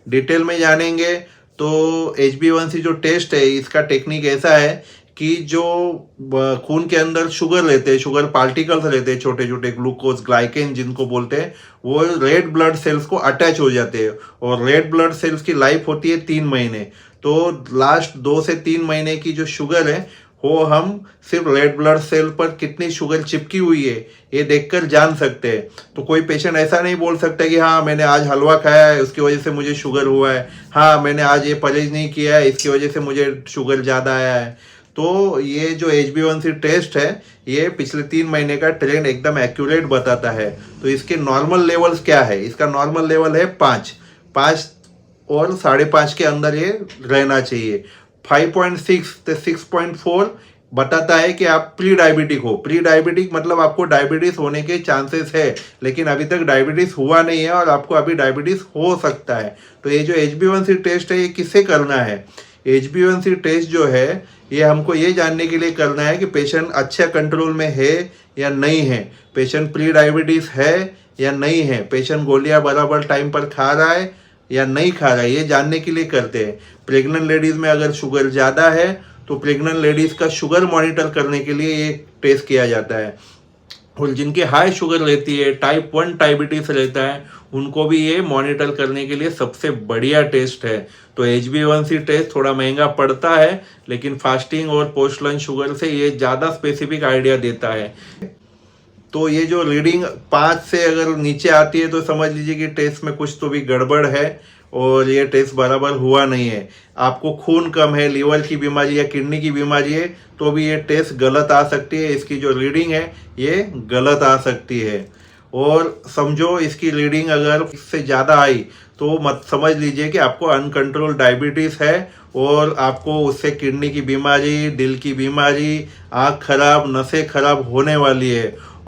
Detail में जानेंगे तो HbA1c जो टेस्ट है इसका टेक्निक ऐसा है कि जो खून के अंदर शुगर रहते हैं, शुगर पार्टिकल्स रहते हैं, छोटे छोटे ग्लूकोज ग्लाइकेन जिनको बोलते हैं, वो रेड ब्लड सेल्स को अटैच हो जाते हैं। और रेड ब्लड सेल्स की लाइफ होती है 3 महीने। तो लास्ट 2 से 3 महीने की जो शुगर है वो हम सिर्फ रेड ब्लड सेल पर कितनी शुगर चिपकी हुई है ये देखकर जान सकते हैं। तो कोई पेशेंट ऐसा नहीं बोल सकता कि हाँ मैंने आज हलवा खाया है उसकी वजह से मुझे शुगर हुआ है, हाँ मैंने आज ये परहेज नहीं किया है इसकी वजह से मुझे शुगर ज़्यादा आया है। तो ये जो HbA1c टेस्ट है ये पिछले 3 महीने का ट्रेंड एकदम एक्यूरेट बताता है। तो इसके नॉर्मल लेवल्स क्या है, इसका नॉर्मल लेवल है 5 और 5.5 के अंदर ये रहना चाहिए। 5.6 से 6.4 बताता है कि आप प्री डायबिटिक हो। प्री डायबिटिक मतलब आपको डायबिटीज होने के चांसेस है, लेकिन अभी तक डायबिटीज हुआ नहीं है और आपको अभी डायबिटीज हो सकता है। तो ये जो HbA1c टेस्ट है ये किससे करना है? HbA1c टेस्ट जो है ये हमको ये जानने के लिए करना है कि पेशेंट अच्छा कंट्रोल में है या नहीं है, पेशेंट प्री डायबिटीज है या नहीं है, पेशेंट गोलियां बराबर टाइम पर खा रहा है या नहीं खा रहा है, ये जानने के लिए करते हैं। प्रेग्नेंट लेडीज में अगर शुगर ज़्यादा है तो प्रेग्नेंट लेडीज का शुगर मॉनिटर करने के लिए ये टेस्ट किया जाता है। और जिनकी हाई शुगर रहती है, टाइप 1 डायबिटीज रहता है, उनको भी ये मॉनिटर करने के लिए सबसे बढ़िया टेस्ट है। तो HbA1c टेस्ट थोड़ा महंगा पड़ता है, लेकिन फास्टिंग और पोस्ट लंच शुगर से ये ज़्यादा स्पेसिफिक आइडिया देता है। तो ये जो रीडिंग 5 से अगर नीचे आती है तो समझ लीजिए कि टेस्ट में कुछ तो भी गड़बड़ है और ये टेस्ट बराबर हुआ नहीं है। आपको खून कम है, लीवर की बीमारी या किडनी की बीमारी है तो भी ये टेस्ट गलत आ सकती है, इसकी जो रीडिंग है ये गलत आ सकती है। और समझो इसकी रीडिंग अगर इससे ज़्यादा आई तो मत समझ लीजिए कि आपको अनकंट्रोल डायबिटीज़ है और आपको उससे किडनी की बीमारी, दिल की बीमारी, आँख खराब, नसें खराब होने वाली है।